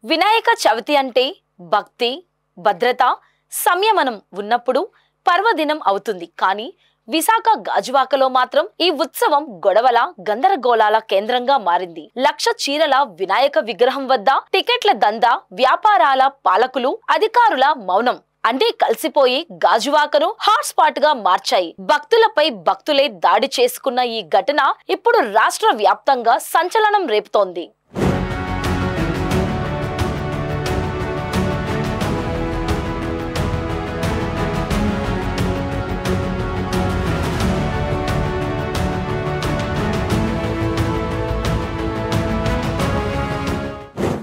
వినాయక చవితి అంటే భక్తి, భద్రత, సంయమనం ఉన్నప్పుడు పర్వదినం అవుతుంది. కానీ విశాఖ గాజువాకలో మాత్రం ఈ ఉత్సవం గొడవల, గందరగోళాల కేంద్రంగా మారింది. లక్ష చీరల వినాయక విగ్రహం వద్ద టికెట్ల దందా, వ్యాపారాల పాలకులు, అధికారుల మౌనం అన్నీ కలిసిపోయి గాజువాకను హాట్ స్పాట్ గా మార్చాయి. భక్తులపై భక్తులే దాడి చేసుకున్న ఈ ఘటన ఇప్పుడు రాష్ట్ర వ్యాప్తంగా సంచలనం రేపుతోంది.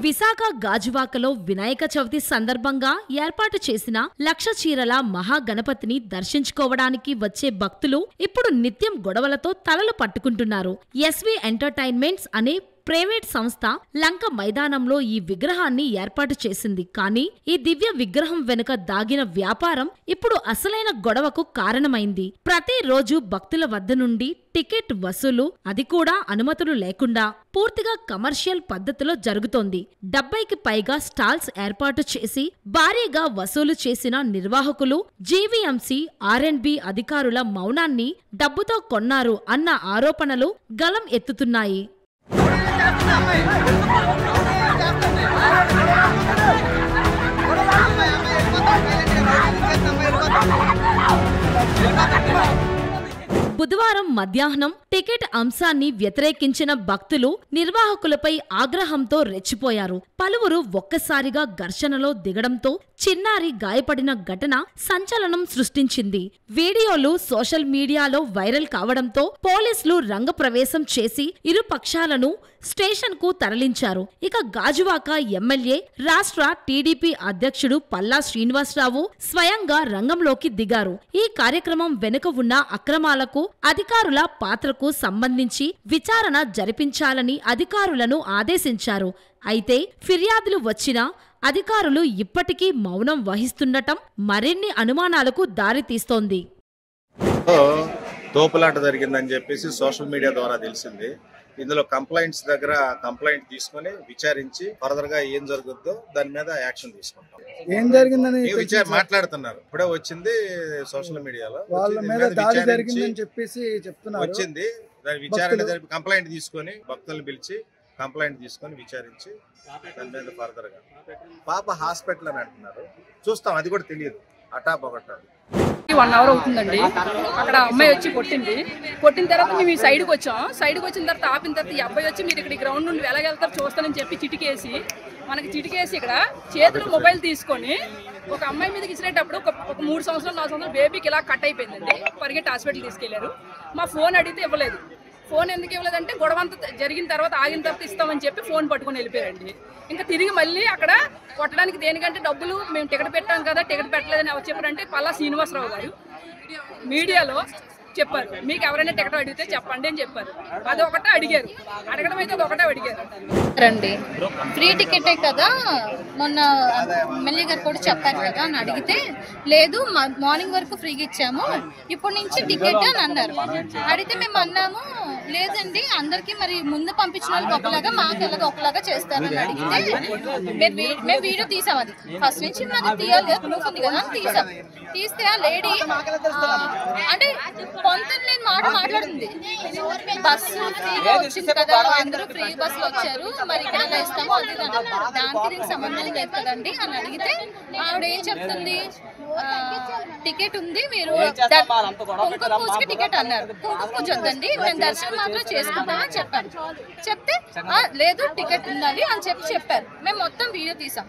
విశాఖ గాజువాకలో వినాయక చవితి సందర్భంగా ఏర్పాటు చేసిన లక్ష చీరల మహాగణపతిని దర్శించుకోవడానికి వచ్చే భక్తులు ఇప్పుడు నిత్యం గొడవలతో తలలు పట్టుకుంటున్నారు. ఎస్వి ఎంటర్టైన్మెంట్స్ అనే ప్రైవేట్ సంస్థ లంక మైదానంలో ఈ విగ్రహాన్ని ఏర్పాటు చేసింది. కానీ ఈ దివ్య విగ్రహం వెనుక దాగిన వ్యాపారం ఇప్పుడు అసలైన గొడవకు కారణమైంది. ప్రతిరోజు భక్తుల వద్ద నుండి టికెట్ వసూలు, అది కూడా అనుమతులు లేకుండా పూర్తిగా కమర్షియల్ పద్ధతిలో జరుగుతోంది. 70కి పైగా స్టాల్స్ ఏర్పాటు చేసి భారీగా వసూలు చేసిన నిర్వాహకులు, జీవీఎంసీ, ఆర్ఎండ్బి అధికారుల మౌనాన్ని డబ్బుతో కొన్నారు అన్న ఆరోపణలు గలం ఎత్తుతున్నాయి. బుధవారం మధ్యాహ్నం టికెట్ అంశాన్ని వ్యతిరేకించిన భక్తులు నిర్వాహకులపై ఆగ్రహంతో రెచ్చిపోయారు. పలువురు ఒక్కసారిగా ఘర్షణలో దిగడంతో చిన్నారి గాయపడిన ఘటన సంచలనం సృష్టించింది. వీడియోలు సోషల్ మీడియాలో వైరల్ కావడంతో పోలీసులు రంగప్రవేశం చేసి ఇరు పక్షాలను స్టేషన్ కు తరలించారు. ఇక గాజువాక ఎమ్మెల్యే, రాష్ట్ర టీడీపీ అధ్యక్షుడు పల్లా శ్రీనివాసరావు స్వయంగా రంగంలోకి దిగారు. ఈ కార్యక్రమం వెనుక ఉన్న అక్రమాలకు, అధికారుల పాత్రకు సంబంధించి విచారణ జరిపించాలని అధికారులను ఆదేశించారు. అయితే ఫిర్యాదులు వచ్చినా అధికారులు ఇప్పటికీ మౌనం వహిస్తుండటం మరిన్ని అనుమానాలకు దారితీస్తోంది. తోపులాట జరిగిందని చెప్పేసి సోషల్ మీడియా ద్వారా తెలిసింది. ఇందులో కంప్లైంట్స్ దగ్గర కంప్లైంట్ తీసుకుని విచారించి ఫర్దర్ గా ఏం జరుగుతుందో దాని మీద యాక్షన్ తీసుకుంటాం. ఏం జరిగిందని మాట్లాడుతున్నారు. ఇప్పుడే వచ్చింది సోషల్ మీడియాలో, వాళ్ళ మీద దాడి జరిగిందని చెప్పేసి చెప్తున్నారు. వచ్చింది దాని విచారణ జరిపి కంప్లైంట్ తీసుకొని భక్తులను పిలిచి కంప్లైంట్ తీసుకొని విచారించి దాని మీద ఫర్దర్ గా పాప హాస్పిటల్ అని అంటున్నారు. చూస్తాం, అది కూడా తెలియదు. అటాపొగట్టాలి 1 అవర్ అవుతుందండి. అక్కడ అమ్మాయి వచ్చి కొట్టిన తర్వాత మేము ఈ సైడ్కి వచ్చాం. సైడ్కి వచ్చిన తర్వాత ఆపిన తర్వాత ఈ అబ్బాయి వచ్చి మీరు ఇక్కడ గ్రౌండ్ నుండి వెలగెళ్తారు చూస్తానని చెప్పి చిటికేసి ఇక్కడ చేతిలో మొబైల్ తీసుకొని ఒక అమ్మాయి మీదకి ఇచ్చినప్పుడు ఒక 3 సంవత్సరాలు 4 సంవత్సరాలు బేబీకి ఇలా కట్ అయిపోయిందండి. పరిగెట్టి హాస్పిటల్ తీసుకెళ్లారు. మా ఫోన్ అడిగితే ఇవ్వలేదు. ఫోన్ ఎందుకు ఇవ్వలేదంటే గొడవ అంతా జరిగిన తర్వాత ఆగిన తర్వాత ఇస్తామని చెప్పి ఫోన్ పట్టుకొని వెళ్ళిపోయారండి. ఇంకా తిరిగి మళ్ళీ అక్కడ కొట్టడానికి దేనికంటే డబ్బులు మేము టికెట్ పెట్టాం కదా, టికెట్ పెట్టలేదని ఎవరు చెప్పారంటే పల్లా శ్రీనివాసరావు గారు మీడియాలో చెప్పారు. మీకు ఎవరైనా టికెట్ అడిగితే చెప్పండి అని చెప్పారు. అది ఒకటే అడిగారు. అడగడం అయితే అది ఒకటే అడిగారు రండి, ఫ్రీ టికెటే కదా, మొన్న ఎమ్మెల్యే గారు కూడా చెప్పారు కదా అని అడిగితే, లేదు మార్నింగ్ వరకు ఫ్రీగా ఇచ్చాము, ఇప్పటి నుంచి టికెట్ అని అన్నారు. అడిగితే మేము అన్నాము, లేదండి అందరికి మరి ముందు పంపించిన వాళ్ళకి ఒకలాగా మాకు ఎలాగ ఒకలాగా చేస్తారని అడిగితే మేము వీడియో తీసాం. అది ఫస్ట్ నుంచి మాకు తీయాలి కదా, ప్రూఫ్ ఉంది కదా అని తీసాం. తీస్తే ఆ లేడీ అంటే కొంత నేను మాట్లాడుతుంది, బస్సు ఫ్రీగా వచ్చింది కదా, అందరూ ఫ్రీ బస్సులో వచ్చారు, మరి ఇక్కడ ఎలా ఇస్తామో అది దానికి దీనికి సంబంధం లేదు కదండి అని అడిగితే ఆవిడ ఏం చెప్తుంది, టికెట్ ఉంది, మీరు కుంకుమ పూజకి టికెట్ అన్నారు. కుంకుమ పూజ వద్దండి, మేము దర్శనం మాత్రం చేసుకుంటామని చెప్పాను. చెప్తే లేదు టికెట్ ఉండాలి అని చెప్పారు. మేము మొత్తం వీడియో తీసాం.